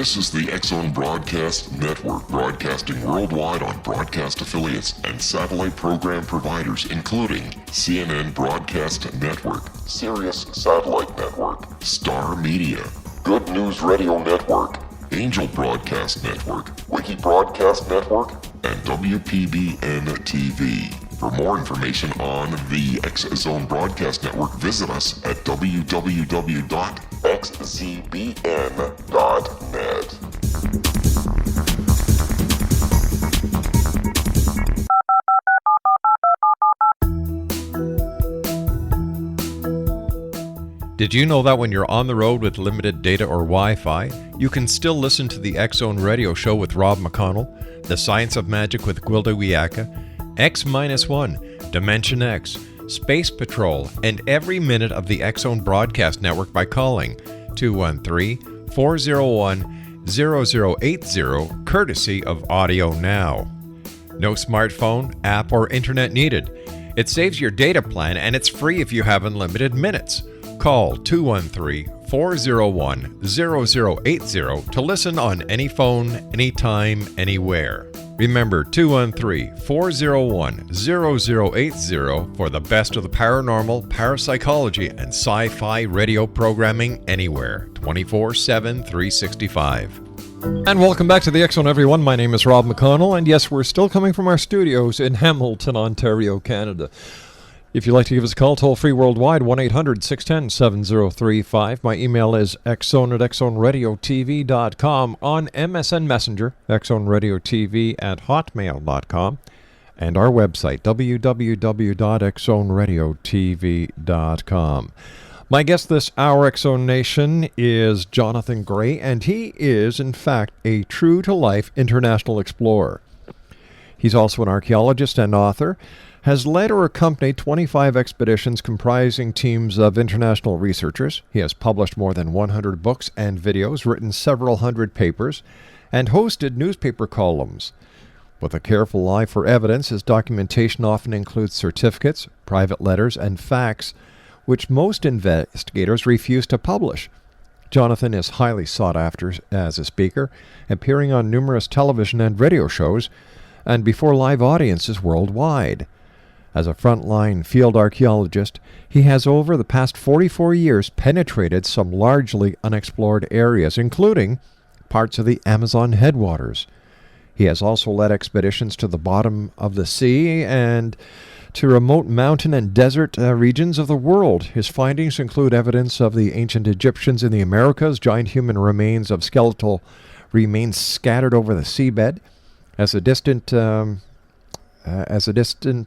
This is the X-Zone Broadcast Network, broadcasting worldwide on broadcast affiliates and satellite program providers, including CNN Broadcast Network, Sirius Satellite Network, Star Media, Good News Radio Network, Angel Broadcast Network, Wiki Broadcast Network, and WPBN TV. For more information on the X-Zone Broadcast Network, visit us at www.xzbn.net. Did you know that when you're on the road with limited data or Wi-Fi, you can still listen to the X-Zone Radio Show with Rob McConnell, The Science of Magic with Gwilda Wiyaka, X-1, Dimension X, Space Patrol, and every minute of the X-Zone Broadcast Network by calling 213-401-0080, courtesy of Audio Now. No smartphone, app, or internet needed. It saves your data plan and it's free if you have unlimited minutes. Call 213-401-0080 to listen on any phone, anytime, anywhere. Remember 213-401-0080 for the best of the paranormal, parapsychology, and sci-fi radio programming anywhere, 24/7, 365. And welcome back to the X-Zone, everyone. My name is Rob McConnell, and yes, we're still coming from our studios in Hamilton, Ontario, Canada. If you'd like to give us a call, toll-free worldwide, 1-800-610-7035. My email is xzone@xzoneradiotv.com. On MSN Messenger, xzoneradiotv@hotmail.com. And our website, www.xzoneradiotv.com. My guest this hour, X-Zone Nation, is Jonathan Gray, and he is, in fact, a true-to-life international explorer. He's also an archaeologist and author, has led or accompanied 25 expeditions comprising teams of international researchers. He has published more than 100 books and videos, written several hundred papers, and hosted newspaper columns. With a careful eye for evidence, his documentation often includes certificates, private letters, and facts, which most investigators refuse to publish. Jonathan is highly sought after as a speaker, appearing on numerous television and radio shows, and before live audiences worldwide. As a frontline field archaeologist, he has over the past 44 years penetrated some largely unexplored areas, including parts of the Amazon headwaters. He has also led expeditions to the bottom of the sea and to remote mountain and desert regions of the world. His findings include evidence of the ancient Egyptians in the Americas, giant human remains of skeletal remains scattered over the seabed. As a distant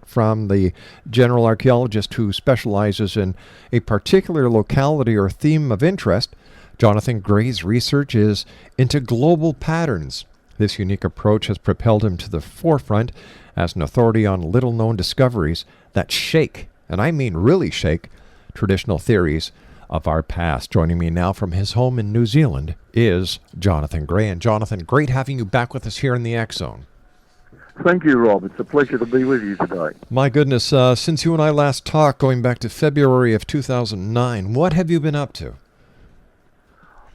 from the general archaeologist who specializes in a particular locality or theme of interest, Jonathan Gray's research is into global patterns. This unique approach has propelled him to the forefront as an authority on little-known discoveries that shake, and I mean really shake, traditional theories of our past. Joining me now from his home in New Zealand is Jonathan Gray. And Jonathan, great having you back with us here in the X-Zone. Thank you, Rob. It's a pleasure to be with you today. My goodness, since you and I last talked, going back to February of 2009, what have you been up to?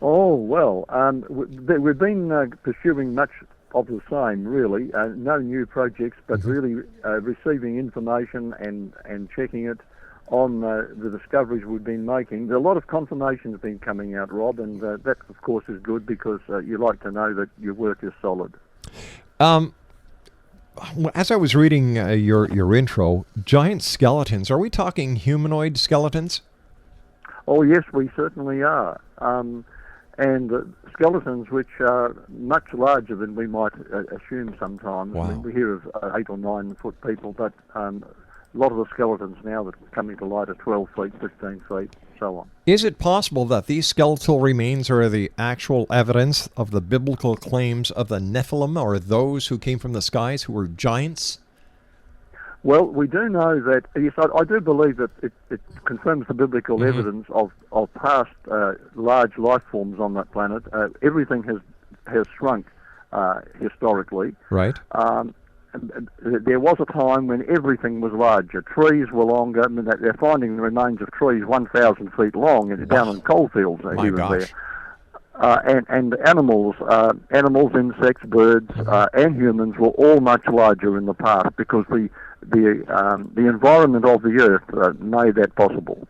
Oh, well, we've been pursuing much of the same, really. No new projects, but really receiving information and checking it on the discoveries we've been making. A lot of confirmation has been coming out, Rob, and that, of course, is good because you like to know that your work is solid. As I was reading your intro, giant skeletons, are we talking humanoid skeletons? Oh, yes, we certainly are. And skeletons which are much larger than we might assume sometimes. Wow. I mean, we hear of 8 or 9 foot people, but a lot of the skeletons now that are coming to light are 12 feet, 15 feet, so on. Is it possible that these skeletal remains are the actual evidence of the biblical claims of the Nephilim, or those who came from the skies who were giants? Well, we do know that, yes, I do believe that it confirms the biblical evidence of past large life forms on that planet. Everything has shrunk historically. Right. There was a time when everything was larger. Trees were longer. I mean, they're finding the remains of trees 1,000 feet long and down in coalfields here and there. and animals, insects, birds, and humans were all much larger in the past because the environment of the Earth made that possible.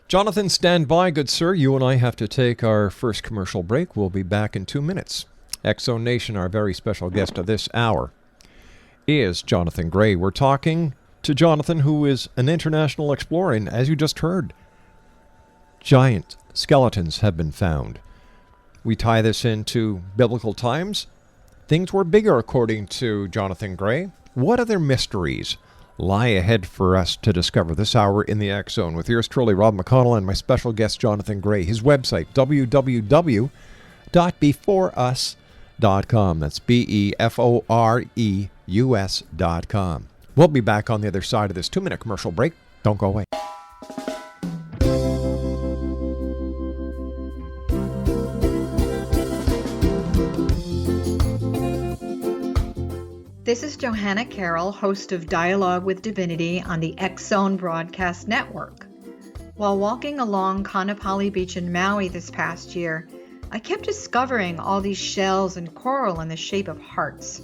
Jonathan, stand by, good sir. You and I have to take our first commercial break. We'll be back in 2 minutes. X-Zone Nation, our very special guest of this hour is Jonathan Gray. We're talking to Jonathan, who is an international explorer, and as you just heard, giant skeletons have been found. We tie this into biblical times. Things were bigger, according to Jonathan Gray. What other mysteries lie ahead for us to discover this hour in the X-Zone with yours truly, Rob McConnell, and my special guest, Jonathan Gray. His website, www.beforeus.com. That's BEFOREUS.com. We'll be back on the other side of this 2-minute commercial break. Don't go away. This is Johanna Carroll, host of Dialogue with Divinity on the X-Zone Broadcast Network. While walking along Kaanapali Beach in Maui this past year, I kept discovering all these shells and coral in the shape of hearts.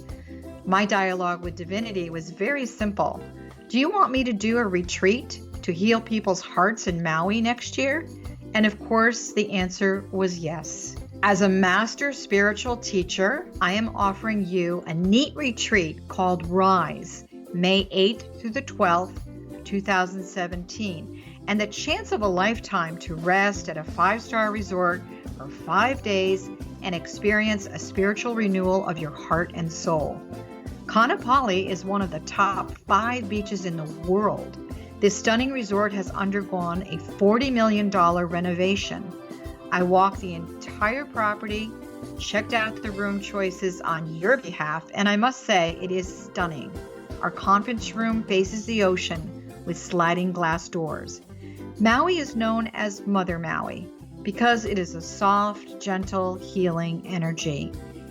My dialogue with Divinity was very simple. Do you want me to do a retreat to heal people's hearts in Maui next year? And of course, the answer was yes. As a master spiritual teacher, I am offering you a neat retreat called Rise, May 8th through the 12th, 2017, and the chance of a lifetime to rest at a 5-star resort for 5 days and experience a spiritual renewal of your heart and soul. Kaanapali is one of the top 5 beaches in the world. This stunning resort has undergone a $40 million renovation. I walked the entire property, checked out the room choices on your behalf, and I must say it is stunning. Our conference room faces the ocean with sliding glass doors. Maui is known as Mother Maui because it is a soft, gentle, healing energy.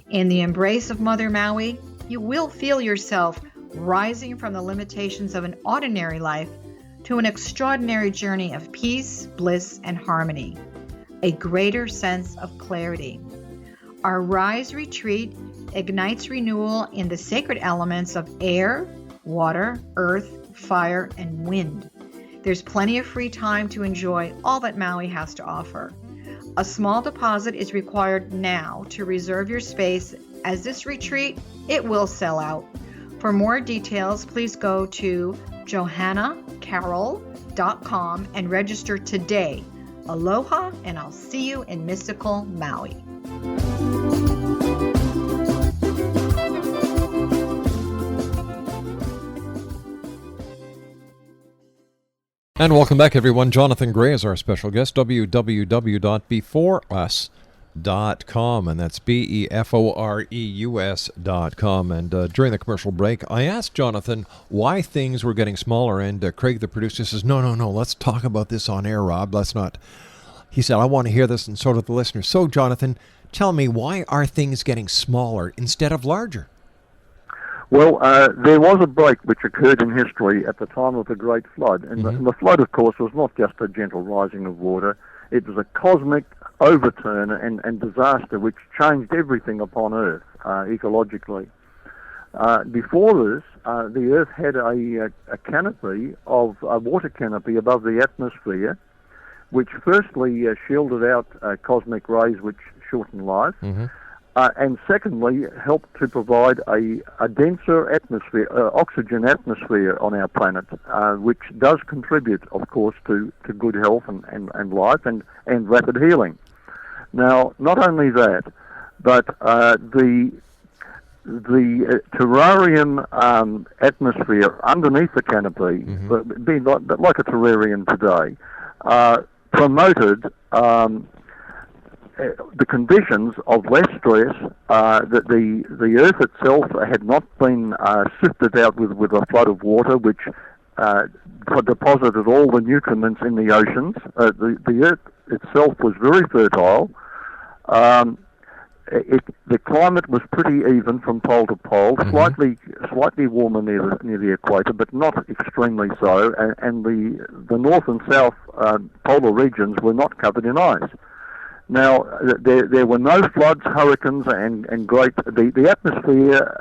In the embrace of Mother Maui, you will feel yourself rising from the limitations of an ordinary life to an extraordinary journey of peace, bliss, and harmony. A greater sense of clarity. Our Rise retreat ignites renewal in the sacred elements of air, water, earth, fire, and wind. There's plenty of free time to enjoy all that Maui has to offer. A small deposit is required now to reserve your space, as this retreat, it will sell out. For more details, please go to johannacarroll.com and register today. Aloha, and I'll see you in mystical Maui. And welcome back, everyone. Jonathan Gray is our special guest, www.beforeus.com, and that's BEFOREUS.com. And during the commercial break, I asked Jonathan why things were getting smaller, and Craig, the producer, says, no, let's talk about this on air, Rob. Let's not. He said, I want to hear this, and so do the listeners. So, Jonathan, tell me, why are things getting smaller instead of larger? Well, there was a break which occurred in history at the time of the Great Flood. And the flood, of course, was not just a gentle rising of water. It was a cosmic overturn and disaster which changed everything upon Earth ecologically. Before this, the Earth had a canopy of a water canopy above the atmosphere, which firstly shielded out cosmic rays which shorten life, and secondly helped to provide a denser atmosphere, oxygen atmosphere on our planet, which does contribute, of course, to good health and life and rapid healing. Now, not only that, but the terrarium atmosphere underneath the canopy, being like a terrarium today, promoted the conditions of less stress, that the Earth itself had not been sifted out with a flood of water which deposited all the nutriments in the oceans. The Earth itself was very fertile. The climate was pretty even from pole to pole, slightly warmer near the equator, but not extremely so. And the north and south polar regions were not covered in ice. Now, there were no floods, hurricanes, and great. The atmosphere,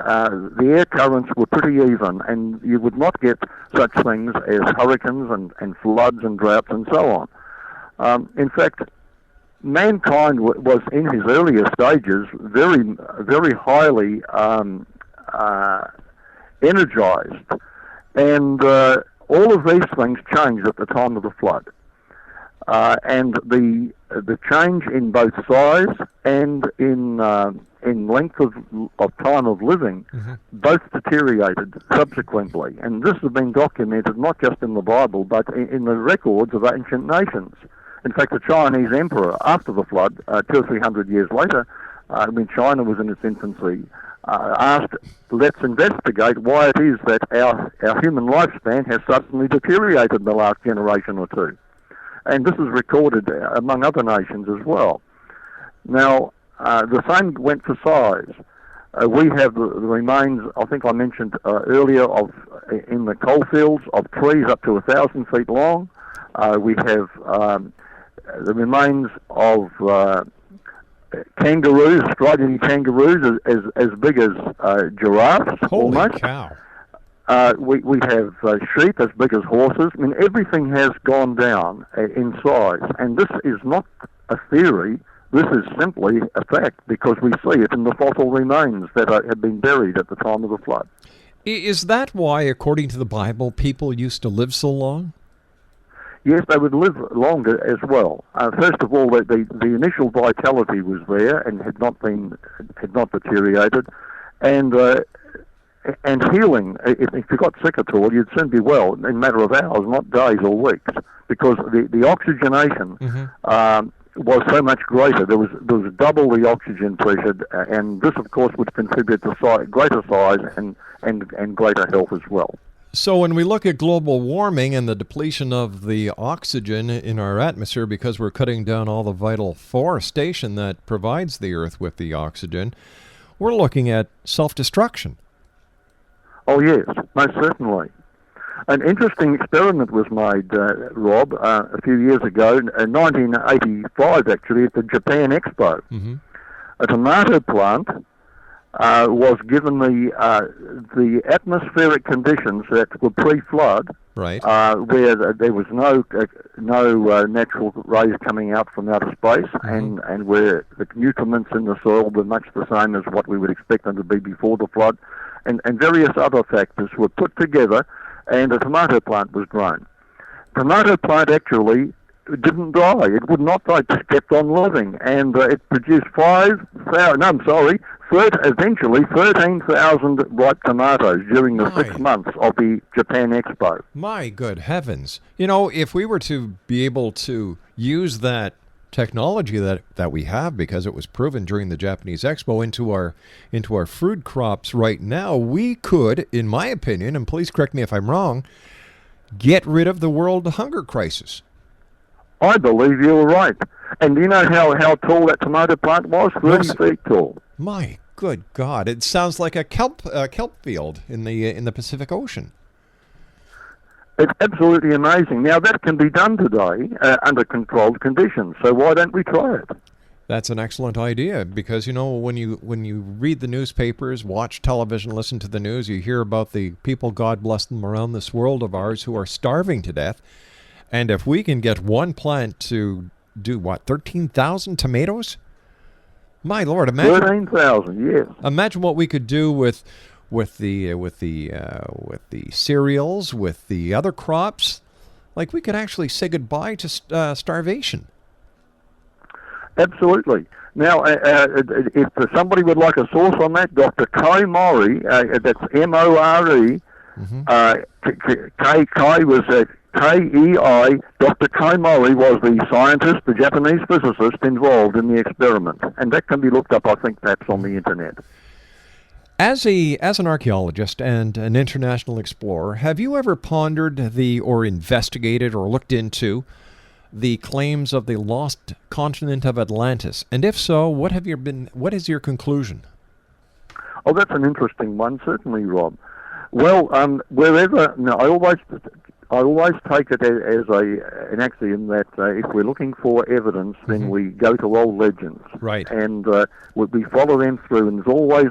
the air currents were pretty even, and you would not get such things as hurricanes and floods and droughts and so on. In fact, mankind was in his earlier stages very, very highly energized, and all of these things changed at the time of the flood. And the change in both size and in length of time of living both deteriorated subsequently. And this has been documented not just in the Bible, but in the records of ancient nations. In fact, the Chinese emperor, after the flood, 200 or 300 years later, when China was in its infancy, asked, let's investigate why it is that our human lifespan has suddenly deteriorated in the last generation or two. And this is recorded among other nations as well. Now, the same went for size. We have the remains, I think I mentioned earlier, in the coalfields of trees up to 1,000 feet long. We have the remains of kangaroos, Australian kangaroos, as big as giraffes. Holy almost. cow. We have sheep as big as horses. I mean, everything has gone down in size, and this is not a theory. This is simply a fact because we see it in the fossil remains that have been buried at the time of the flood. Is that why, according to the Bible, people used to live so long? Yes, they would live longer as well. First of all, the initial vitality was there and had not deteriorated, and healing. If you got sick at all, you'd soon be well in a matter of hours, not days or weeks, because the oxygenation was so much greater. There was double the oxygen pressure, and this, of course, would contribute to greater size and greater health as well. So when we look at global warming and the depletion of the oxygen in our atmosphere because we're cutting down all the vital forestation that provides the Earth with the oxygen, we're looking at self-destruction. Oh, yes, most certainly. An interesting experiment was made, Rob, a few years ago, in 1985 actually, at the Japan Expo. A tomato plant was given the atmospheric conditions that were pre-flood, right? Where there was no natural rays coming out from outer space, and where the nutriments in the soil were much the same as what we would expect them to be before the flood, and various other factors were put together, and a tomato plant was grown. Tomato plant actually didn't die. It would not die. It just kept on living, and it produced 13,000 ripe tomatoes during the 6 months of the Japan Expo. My good heavens. You know, if we were to be able to use that technology that we have, because it was proven during the Japanese Expo, into our fruit crops right now, we could, in my opinion, and please correct me if I'm wrong, get rid of the world hunger crisis. I believe you're right. And do you know how tall that tomato plant was? 30 feet tall. My good God! It sounds like a kelp field in the Pacific Ocean. It's absolutely amazing. Now that can be done today under controlled conditions. So why don't we try it? That's an excellent idea, because you know, when you read the newspapers, watch television, listen to the news, you hear about the people, God bless them, around this world of ours who are starving to death. And if we can get one plant to do 13,000 tomatoes? My Lord, imagine 13,000, yes. Imagine what we could do with the cereals, with the other crops. Like, we could actually say goodbye to starvation. Absolutely. Now, if somebody would like a source on that, Dr. Kai Mori, that's M-O-R-E, Kai was K-E-I, Dr. Kai Mori was the scientist, the Japanese physicist involved in the experiment. And that can be looked up, I think, perhaps on the internet. As an archaeologist and an international explorer, have you ever pondered or investigated or looked into the claims of the lost continent of Atlantis? And if so, what is your conclusion? Oh, that's an interesting one, certainly, Rob. Well, I always I always take it as an axiom that if we're looking for evidence, then we go to old legends. Right. And we follow them through, and there's always,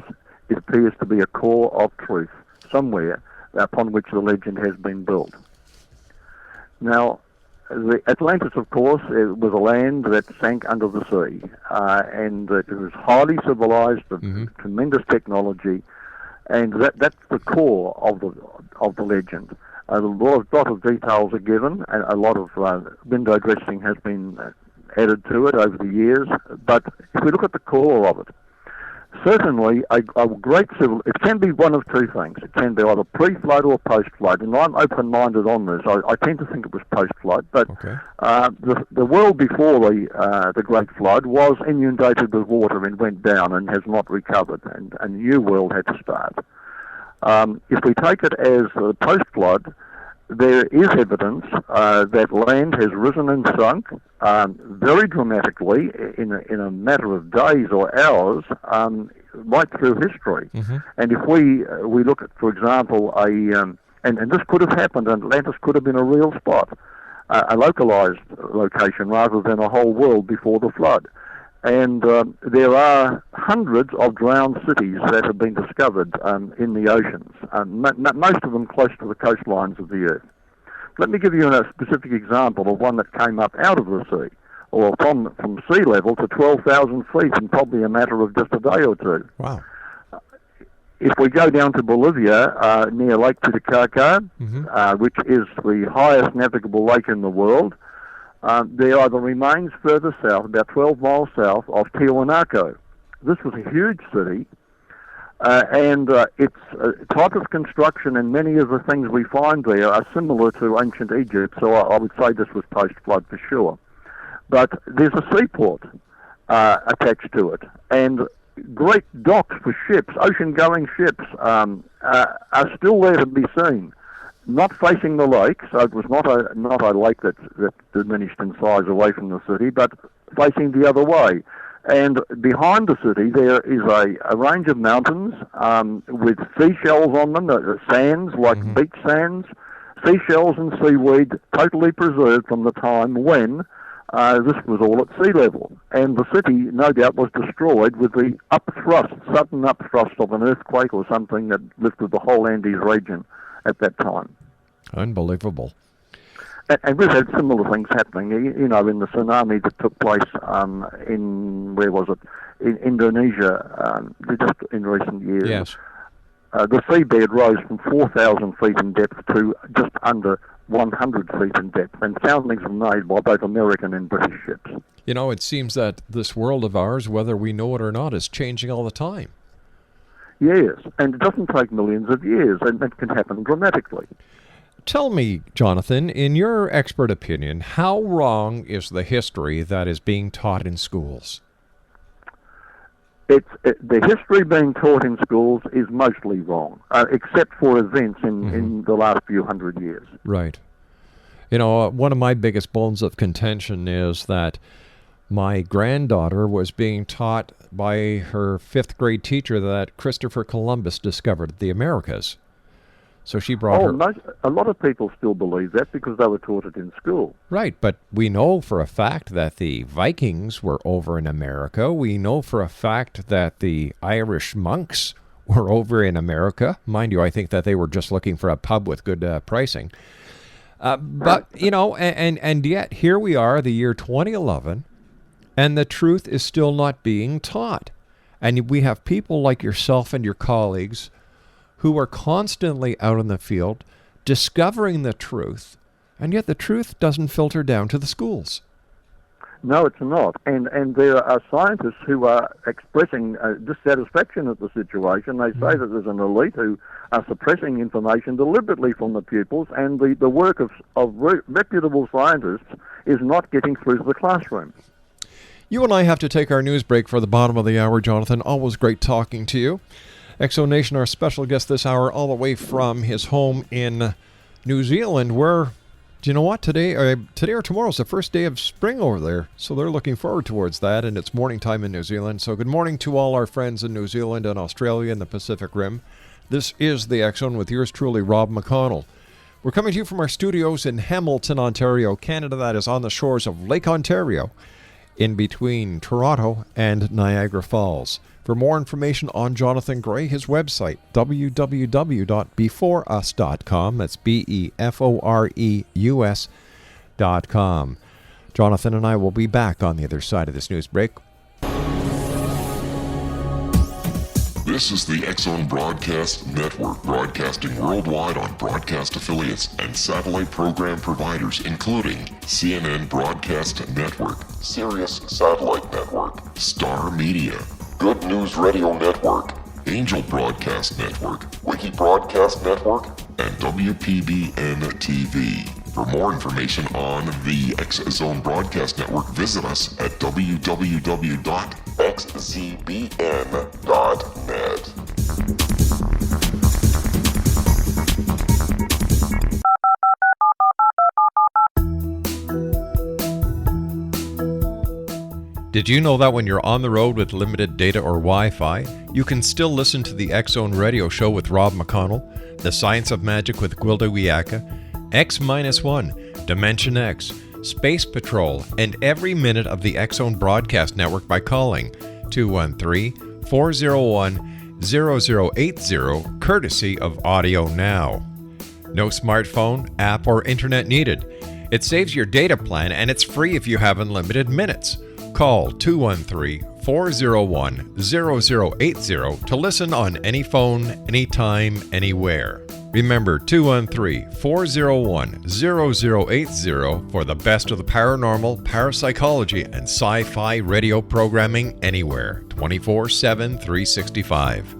it appears to be a core of truth somewhere upon which the legend has been built. Now, the Atlantis, of course, it was a land that sank under the sea, and it was highly civilized, tremendous technology, and that's the core of the legend. A lot of details are given, and a lot of window dressing has been added to it over the years. But if we look at the core of it, certainly a great civil, it can be one of two things. It can be either pre-flood or post-flood, and I'm open-minded on this. I tend to think it was post-flood, but the world before the Great Flood was inundated with water and went down and has not recovered, and a new world had to start. If we take it as post-flood, there is evidence that land has risen and sunk very dramatically in a matter of days or hours, right through history. And if we look at, for example, and this could have happened, Atlantis could have been a real spot, a localized location rather than a whole world before the flood. And there are hundreds of drowned cities that have been discovered in the oceans, most of them close to the coastlines of the Earth. Let me give you a specific example of one that came up out of the sea, or from sea level to 12,000 feet in probably a matter of just a day or two. Wow. If we go down to Bolivia, near Lake Titicaca, which is the highest navigable lake in the world, there are the remains further south, about 12 miles south, of Tiwanaku. This was a huge city, and its type of construction and many of the things we find there are similar to ancient Egypt, so I would say this was post-flood for sure. But there's a seaport attached to it, and great docks for ships, ocean-going ships, are still there to be seen. Not facing the lake, so it was not a lake that diminished in size away from the city, but facing the other way. And behind the city there is a range of mountains with seashells on them, sands like beach sands, seashells and seaweed totally preserved from the time when this was all at sea level. And the city, no doubt, was destroyed with the sudden upthrust of an earthquake or something that lifted the whole Andes region at that time. Unbelievable. And we've had similar things happening, in the tsunami that took place in Indonesia, just in recent years. Yes. The seabed rose from 4,000 feet in depth to just under 100 feet in depth, and soundings were made by both American and British ships. It seems that this world of ours, whether we know it or not, is changing all the time. Yes, and it doesn't take millions of years, and it can happen dramatically. Tell me, Jonathan, in your expert opinion, how wrong is the history that is being taught in schools? The history being taught in schools is mostly wrong, except for events in the last few hundred years. Right. One of my biggest bones of contention is that my granddaughter was being taught by her 5th grade teacher that Christopher Columbus discovered the Americas. So she brought her... A lot of people still believe that because they were taught it in school. Right, but we know for a fact that the Vikings were over in America. We know for a fact that the Irish monks were over in America. Mind you, I think that they were just looking for a pub with good pricing. But, and yet here we are, the year 2011, and the truth is still not being taught. And we have people like yourself and your colleagues who are constantly out in the field discovering the truth, and yet the truth doesn't filter down to the schools. No, it's not. And there are scientists who are expressing dissatisfaction at the situation. They say that there's an elite who are suppressing information deliberately from the pupils, and the work of reputable scientists is not getting through to the classroom. You and I have to take our news break for the bottom of the hour, Jonathan. Always great talking to you. Exonation, our special guest this hour, all the way from his home in New Zealand, where, do you know what, today or tomorrow is the first day of spring over there, so they're looking forward towards that, and it's morning time in New Zealand. So good morning to all our friends in New Zealand and Australia and the Pacific Rim. This is the X Zone with yours truly, Rob McConnell. We're coming to you from our studios in Hamilton, Ontario, Canada. That is on the shores of Lake Ontario, in between Toronto and Niagara Falls. For more information on Jonathan Gray, his website, www.beforeus.com. That's BEFOREUS.com. Jonathan and I will be back on the other side of this news break. This is the X-Zone Broadcast Network, broadcasting worldwide on broadcast affiliates and satellite program providers, including CNN Broadcast Network, Sirius Satellite Network, Star Media, Good News Radio Network, Angel Broadcast Network, Wiki Broadcast Network, and WPBN TV. For more information on the X-Zone Broadcast Network, visit us at www.xzbn.net. Did you know that when you're on the road with limited data or Wi-Fi, you can still listen to the X-Zone Radio Show with Rob McConnell, The Science of Magic with Gwilda Wiyaka, X-1, Dimension X, Space Patrol, and every minute of the X-Zone Broadcast Network by calling 213-401-0080, courtesy of Audio Now. No smartphone, app, or internet needed. It saves your data plan and it's free if you have unlimited minutes. Call 213-401-0080 to listen on any phone, anytime, anywhere. Remember 213-401-0080 for the best of the paranormal, parapsychology, and sci-fi radio programming anywhere, 24/7, 365.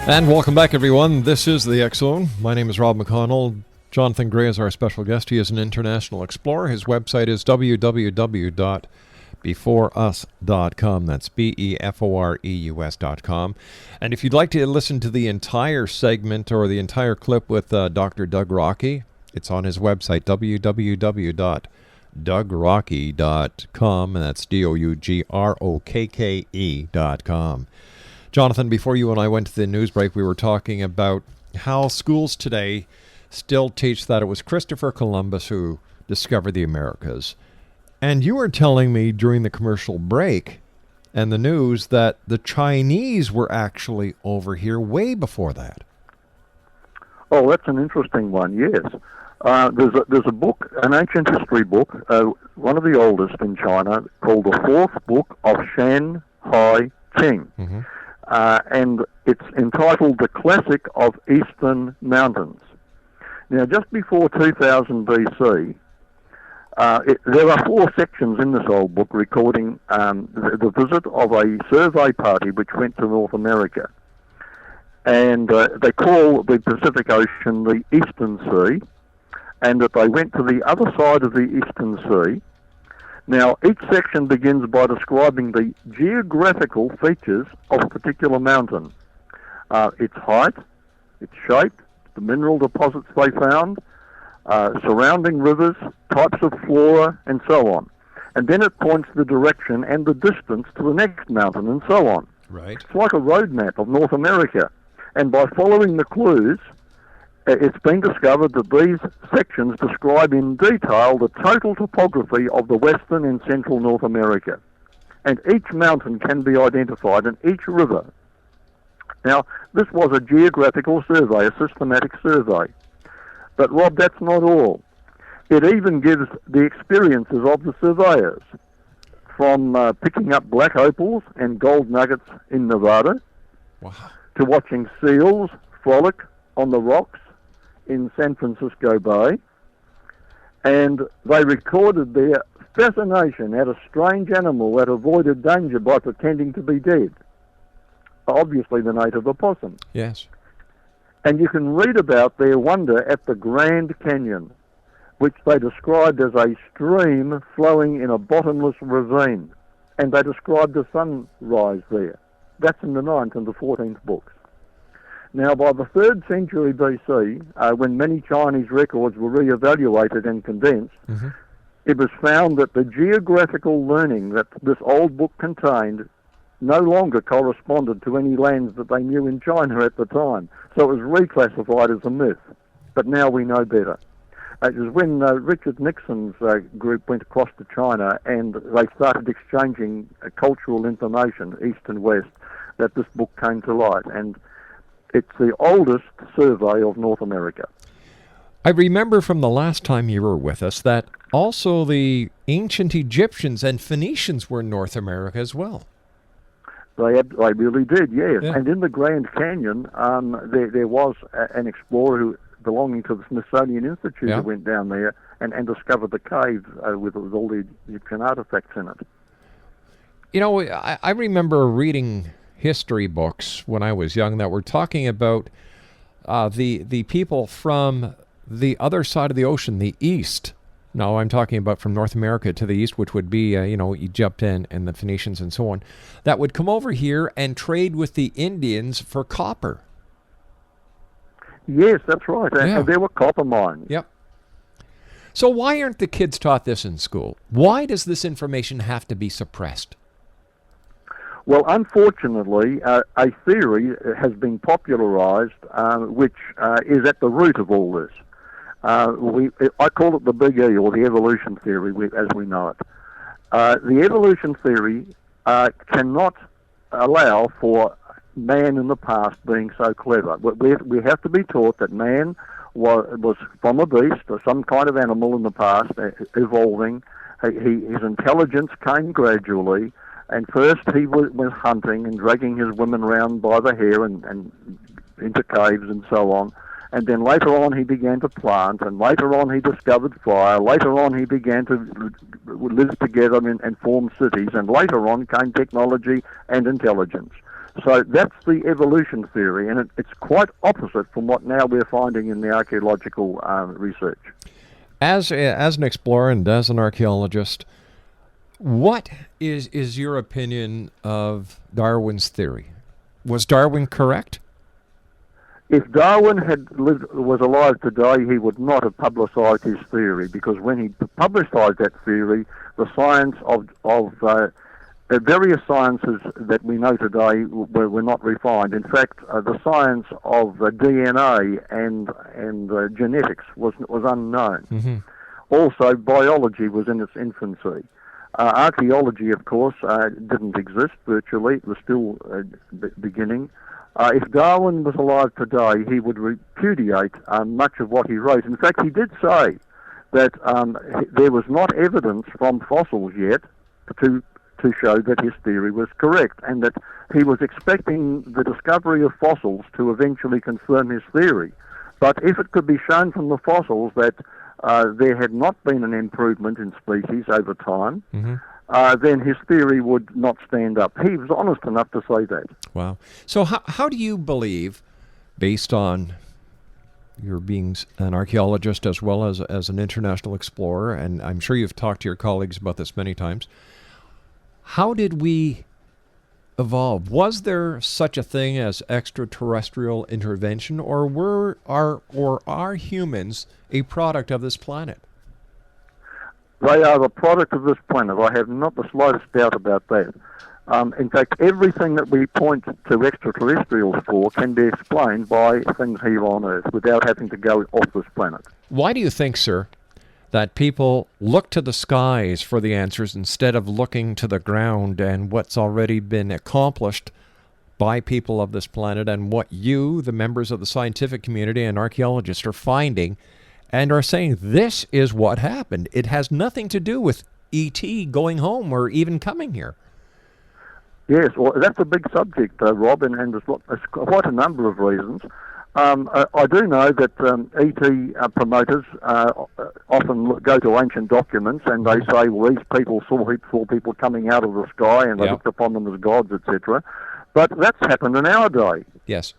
And welcome back, everyone. This is the X-Zone. My name is Rob McConnell. Jonathan Gray is our special guest. He is an international explorer. His website is www.beforeus.com. That's BEFOREUS.com. And if you'd like to listen to the entire segment or the entire clip with Dr. Doug Rockey, it's on his website, www.dougrockey.com, and that's DOUGROKKE.com. Jonathan, before you and I went to the news break, we were talking about how schools today still teach that it was Christopher Columbus who discovered the Americas. And you were telling me during the commercial break and the news that the Chinese were actually over here way before that. Oh, that's an interesting one, yes. There's a book, an ancient history book, one of the oldest in China, called the Fourth Book of Shanhai Qing. Mm-hmm. And it's entitled The Classic of Eastern Mountains. Now, just before 2000 BC, there are 4 sections in this old book recording the visit of a survey party which went to North America. And they call the Pacific Ocean the Eastern Sea, and that they went to the other side of the Eastern Sea. Now, each section begins by describing the geographical features of a particular mountain. Its height, its shape, the mineral deposits they found, surrounding rivers, types of flora, and so on. And then it points the direction and the distance to the next mountain, and so on. Right. It's like a road map of North America. And by following the clues, it's been discovered that these sections describe in detail the total topography of the western and central North America. And each mountain can be identified, and each river. Now, this was a geographical survey, a systematic survey. But, Rob, that's not all. It even gives the experiences of the surveyors, from picking up black opals and gold nuggets in Nevada, wow, to watching seals frolic on the rocks in San Francisco Bay. And they recorded their fascination at a strange animal that avoided danger by pretending to be dead. Obviously the native opossum. Yes. And you can read about their wonder at the Grand Canyon, which they described as a stream flowing in a bottomless ravine. And they described the sunrise there. That's in the 9th and the 14th books. Now, by the 3rd century BC, when many Chinese records were re-evaluated and condensed, mm-hmm. it was found that the geographical learning that this old book contained no longer corresponded to any lands that they knew in China at the time. So it was reclassified as a myth. but now we know better. It was when Richard Nixon's group went across to China and they started exchanging cultural information, East and West, that this book came to light. And it's the oldest survey of North America. I remember from the last time you were with us that also the ancient Egyptians and Phoenicians were in North America as well. They really did, yes. Yeah. And in the Grand Canyon, there was an explorer who belonging to the Smithsonian Institute who went down there and discovered the cave with all the Egyptian artifacts in it. You know, I remember reading history books when I was young that were talking about the people from the other side of the ocean, the East. Now, I'm talking about from North America to the East, which would be, Egypt and the Phoenicians and so on, that would come over here and trade with the Indians for copper. Yes, that's right. And there were copper mines. Yep. So why aren't the kids taught this in school? Why does this information have to be suppressed? Well, unfortunately, a theory has been popularized which is at the root of all this. I call it the Big E, or the evolution theory, as we know it. The evolution theory cannot allow for man in the past being so clever. We have to be taught that man was from a beast or some kind of animal in the past, evolving. His intelligence came gradually, and first he was hunting and dragging his women around by the hair and into caves and so on. And then later on he began to plant, and later on he discovered fire. Later on he began to live together and form cities, and later on came technology and intelligence. So that's the evolution theory, and it's quite opposite from what now we're finding in the archaeological research. As an explorer and as an archaeologist, what is your opinion of Darwin's theory? Was Darwin correct? If Darwin was alive today, he would not have publicized his theory, because when he publicized that theory, the science of the various sciences that we know today were not refined. In fact, the science of DNA and genetics was unknown. Mm-hmm. Also, biology was in its infancy. Archaeology, of course, didn't exist virtually. It was still beginning. If Darwin was alive today, he would repudiate much of what he wrote. In fact, he did say that there was not evidence from fossils yet to show that his theory was correct, and that he was expecting the discovery of fossils to eventually confirm his theory. But if it could be shown from the fossils that there had not been an improvement in species over time, mm-hmm. Then his theory would not stand up. He was honest enough to say that. Wow. So how do you believe, based on your being an archaeologist as well as an international explorer, and I'm sure you've talked to your colleagues about this many times, how did we evolve? Was there such a thing as extraterrestrial intervention, or are humans a product of this planet? They are the product of this planet. I have not the slightest doubt about that. In fact, everything that we point to extraterrestrials for can be explained by things here on Earth without having to go off this planet. Why do you think, sir, that people look to the skies for the answers instead of looking to the ground and what's already been accomplished by people of this planet, and what you, the members of the scientific community and archaeologists, are finding and are saying this is what happened? It has nothing to do with E.T. going home or even coming here. Yes, well, that's a big subject, Rob, and there's quite a number of reasons. I do know that ET promoters often go to ancient documents and they say, well, these people saw people coming out of the sky and they looked upon them as gods, etc. But that's happened in our day. Yes.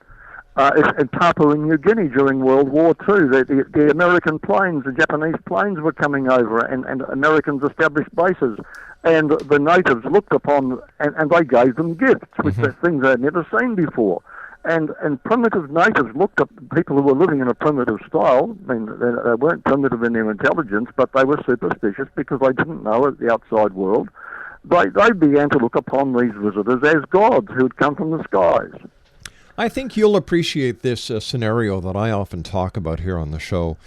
In Papua New Guinea during World War II, the American planes, the Japanese planes were coming over, and Americans established bases. And the natives looked upon, and they gave them gifts, which are things they'd never seen before. And primitive natives looked at people who were living in a primitive style. I mean, they weren't primitive in their intelligence, but they were superstitious because they didn't know the outside world. They began to look upon these visitors as gods who had come from the skies. I think you'll appreciate this scenario that I often talk about here on the show,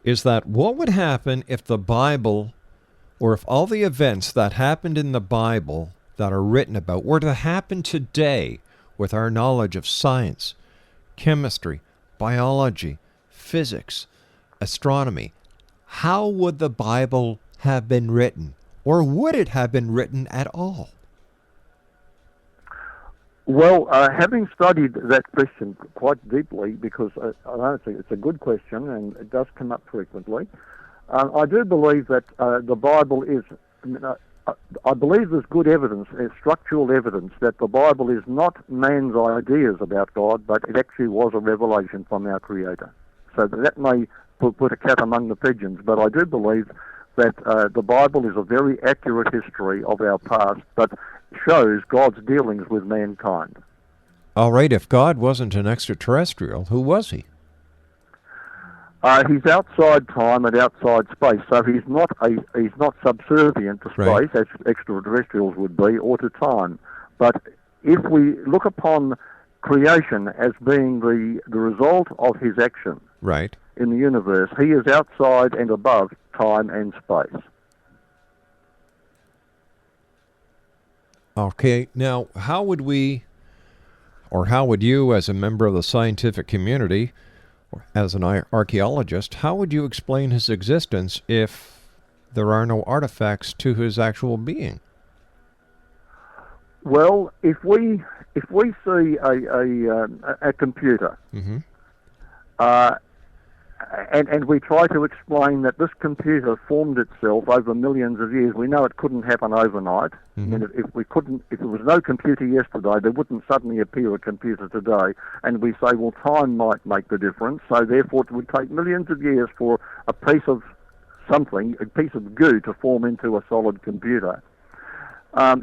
is that what would happen if the Bible, or if all the events that happened in the Bible that are written about were to happen today with our knowledge of science, chemistry, biology, physics, astronomy? How would the Bible have been written? Or would it have been written at all? Well, having studied that question quite deeply, because I don't think it's a good question and it does come up frequently, I do believe that the Bible is, I believe there's good evidence, structural evidence, that the Bible is not man's ideas about God, but it actually was a revelation from our Creator. So that may put a cat among the pigeons, but I do believe that the Bible is a very accurate history of our past, but shows God's dealings with mankind. All right, if God wasn't an extraterrestrial, who was he? He's outside time and outside space, so he's not subservient to space, Right, as extraterrestrials would be, or to time. But if we look upon creation as being the result of his action right. in the universe, he is outside and above time and space. Okay, now how would we, or how would you as a member of the scientific community, or as an archaeologist, how would you explain his existence if there are no artifacts to his actual being? Well, if we see a computer, Mm-hmm. and we try to explain that this computer formed itself over millions of years, we know it couldn't happen overnight. I mean, if there was no computer yesterday, there wouldn't suddenly appear a computer today. And we say, well, time might make the difference, so therefore it would take millions of years for a piece of something, a piece of goo, to form into a solid computer.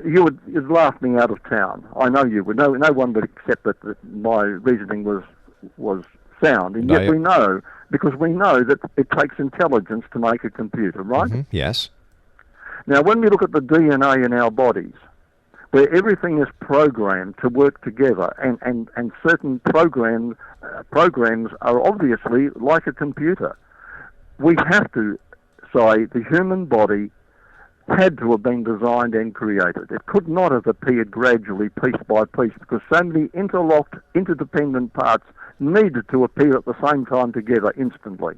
You'd laugh me out of town. I know you would. No one would accept that my reasoning was sound, and yet we know, because we know that it takes intelligence to make a computer, right? Mm-hmm. Yes. Now, when we look at the DNA in our bodies, where everything is programmed to work together, and certain programs are obviously like a computer, we have to say the human body had to have been designed and created. It could not have appeared gradually, piece by piece, because so many interlocked, interdependent parts needed to appear at the same time together instantly.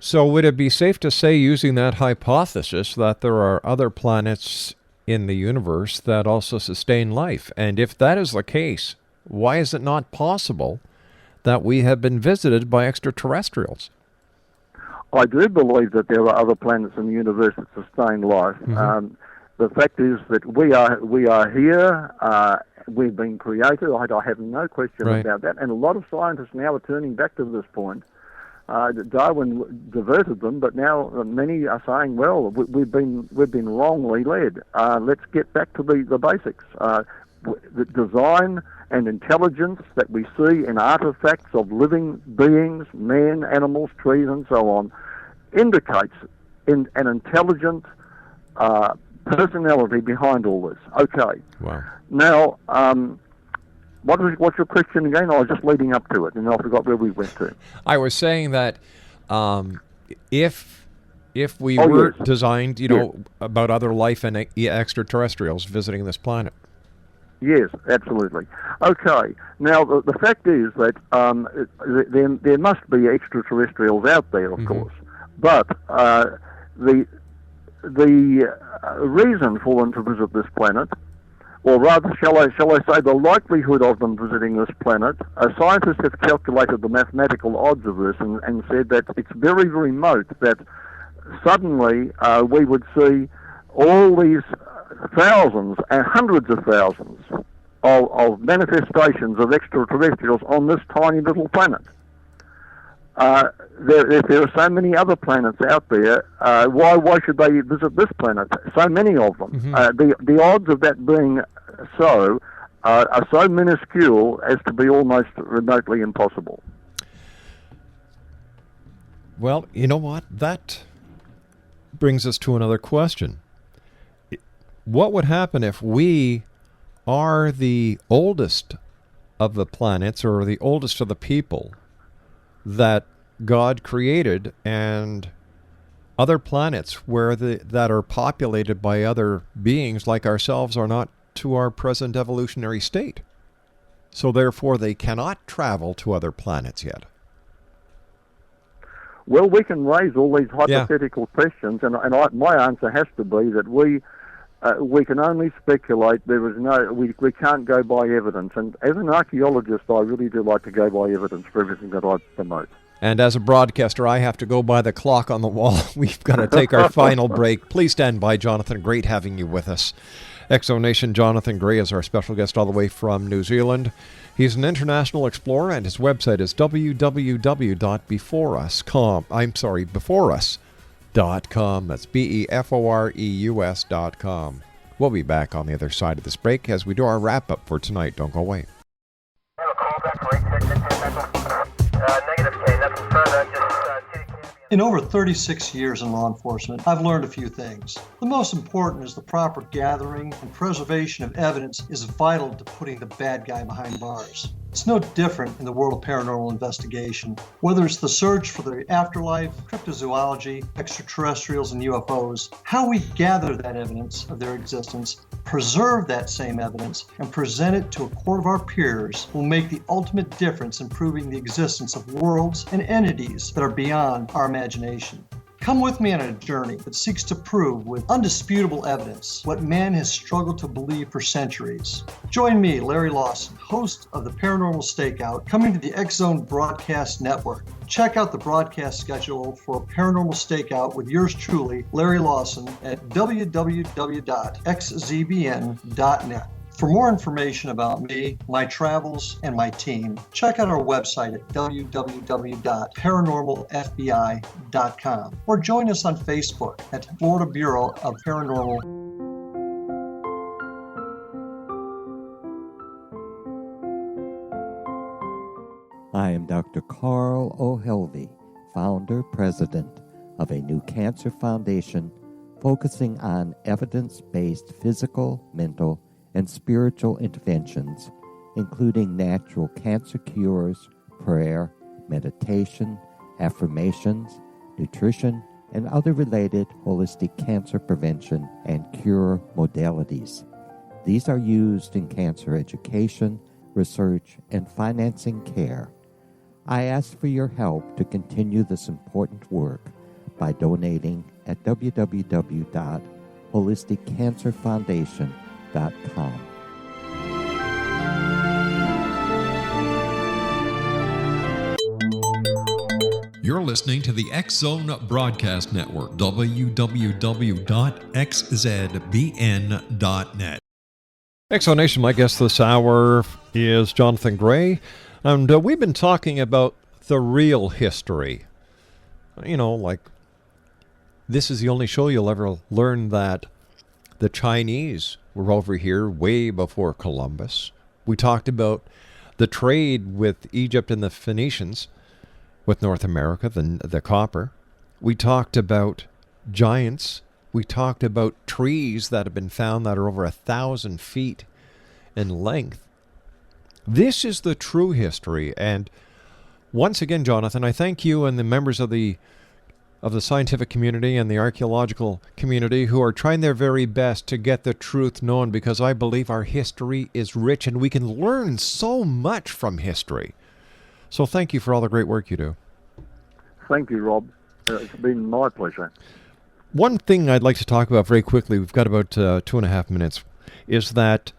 So would it be safe to say, using that hypothesis, that there are other planets in the universe that also sustain life? And if that is the case, why is it not possible that we have been visited by extraterrestrials? I do believe that there are other planets in the universe that sustain life. Mm-hmm. The fact is that we are here. We've been created. I have no question Right. about that. And a lot of scientists now are turning back to this point. Darwin diverted them, but now many are saying, well, we've been wrongly led. Let's get back to the basics. The design and intelligence that we see in artifacts of living beings, men, animals, trees, and so on, indicates an intelligent personality behind all this. Okay. Wow. Now, what's your question again? I was just leading up to it, and I forgot where we went to. I was saying that if we were yes. designed, about other life and extraterrestrials visiting this planet. Yes, absolutely. Okay. Now, the fact is that there must be extraterrestrials out there, of course, but the reason for them to visit this planet, or rather, shall I say, the likelihood of them visiting this planet, scientists have calculated the mathematical odds of this and said that it's very, very remote that suddenly we would see all these thousands and hundreds of thousands of manifestations of extraterrestrials on this tiny little planet. There are so many other planets out there. Why should they visit this planet? So many of them. Mm-hmm. The odds of that being so are so minuscule as to be almost remotely impossible. Well, you know what? That brings us to another question. What would happen if we are the oldest of the planets, or the oldest of the people that God created, and other planets that are populated by other beings like ourselves are not to our present evolutionary state. So therefore they cannot travel to other planets yet. Well, we can raise all these hypothetical questions, and my answer has to be that we can only speculate. We can't go by evidence. And as an archaeologist, I really do like to go by evidence for everything that I promote. And as a broadcaster, I have to go by the clock on the wall. We've got to take our final break. Please stand by, Jonathan. Great having you with us. Exonation Jonathan Gray is our special guest all the way from New Zealand. He's an international explorer, and his website is beforeus.com. That's beforeus.com. We'll be back on the other side of this break as we do our wrap-up for tonight. Don't go away. In over 36 years in law enforcement, I've learned a few things. The most important is the proper gathering and preservation of evidence is vital to putting the bad guy behind bars. It's no different in the world of paranormal investigation. Whether it's the search for the afterlife, cryptozoology, extraterrestrials, and UFOs, how we gather that evidence of their existence, preserve that same evidence, and present it to a court of our peers will make the ultimate difference in proving the existence of worlds and entities that are beyond our imagination. Come with me on a journey that seeks to prove with undisputable evidence what man has struggled to believe for centuries. Join me, Larry Lawson, host of the Paranormal Stakeout, coming to the X-Zone Broadcast Network. Check out the broadcast schedule for Paranormal Stakeout with yours truly, Larry Lawson, at www.xzbn.net. For more information about me, my travels, and my team, check out our website at www.paranormalfbi.com or join us on Facebook at Florida Bureau of Paranormal. I am Dr. Carl O'Helvey, founder, president of a new cancer foundation focusing on evidence-based physical, mental, and spiritual interventions, including natural cancer cures, prayer, meditation, affirmations, nutrition, and other related holistic cancer prevention and cure modalities. These are used in cancer education, research, and financing care. I ask for your help to continue this important work by donating at www.holisticcancerfoundation.com. You're listening to the X-Zone Broadcast Network, www.xzbn.net. Exonation, my guest this hour is Jonathan Gray, and we've been talking about the real history. You know, like, this is the only show you'll ever learn that the Chinese were over here way before Columbus. We talked about the trade with Egypt and the Phoenicians, with North America, the copper. We talked about giants. We talked about trees that have been found that are over 1,000 feet in length. This is the true history. And once again, Jonathan, I thank you and the members of the scientific community and the archaeological community who are trying their very best to get the truth known, because I believe our history is rich and we can learn so much from history. So thank you for all the great work you do. Thank you, Rob. It's been my pleasure. One thing I'd like to talk about very quickly, we've got about 2.5 minutes, is that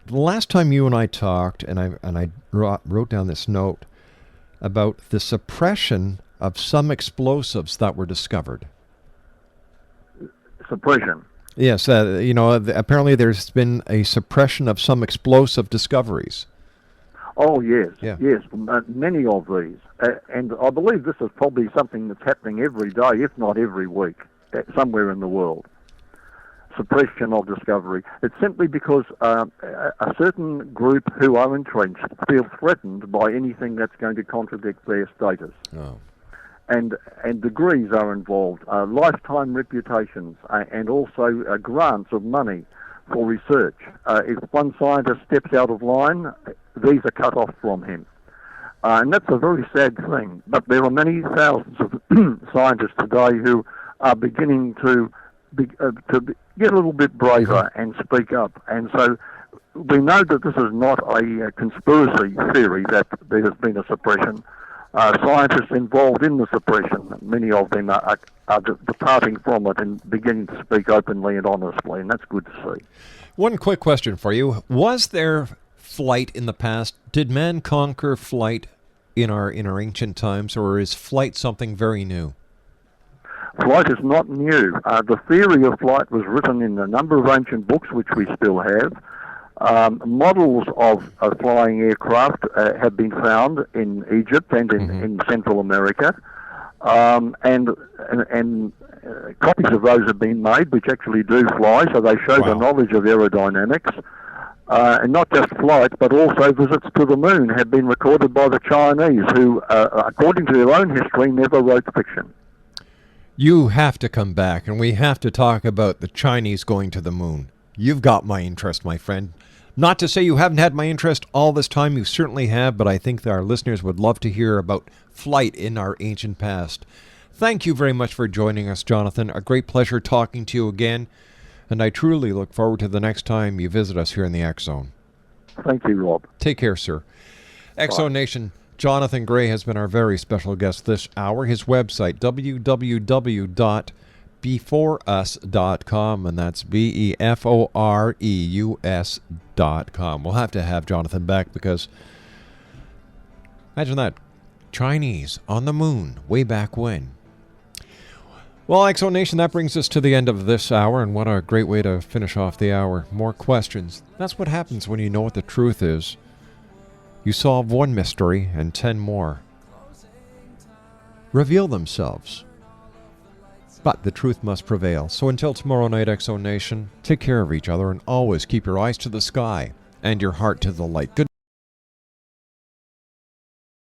the last time you and I talked, and I wrote down this note about the suppression of some explosives that were discovered. Suppression? Yes, apparently there's been a suppression of some explosive discoveries. Oh, yes, yeah. Yes, many of these. And I believe this is probably something that's happening every day, if not every week, somewhere in the world. Suppression of discovery. It's simply because a certain group who are entrenched feel threatened by anything that's going to contradict their status. Oh. And degrees are involved, lifetime reputations, and also grants of money for research. If one scientist steps out of line, these are cut off from him. And that's a very sad thing. But there are many thousands of scientists today who are beginning to get a little bit braver and speak up. And so we know that this is not a conspiracy theory that there has been a suppression. Scientists involved in the suppression, many of them are departing from it and beginning to speak openly and honestly, and that's good to see. One quick question for you. Was there flight in the past? Did man conquer flight in our ancient times, or is flight something very new? Flight is not new. The theory of flight was written in a number of ancient books, which we still have. Models of flying aircraft have been found in Egypt and in Central America, and copies of those have been made, which actually do fly, so they show the knowledge of aerodynamics. And not just flight, but also visits to the moon have been recorded by the Chinese, who, according to their own history, never wrote fiction. You have to come back, and we have to talk about the Chinese going to the moon. You've got my interest, my friend. Not to say you haven't had my interest all this time, you certainly have, but I think that our listeners would love to hear about flight in our ancient past. Thank you very much for joining us, Jonathan. A great pleasure talking to you again. And I truly look forward to the next time you visit us here in the X Zone. Thank you, Rob. Take care, sir. X Zone Nation, Jonathan Gray has been our very special guest this hour. His website, www.beforeus.com, and that's BEFOREUS.com. We'll have to have Jonathan back because, imagine that, Chinese on the moon way back when. Well, X Zone Nation, that brings us to the end of this hour, and what a great way to finish off the hour. More questions. That's what happens when you know what the truth is. You solve one mystery, and 10 more reveal themselves. But the truth must prevail. So until tomorrow night, X Zone Nation, take care of each other, and always keep your eyes to the sky and your heart to the light. Good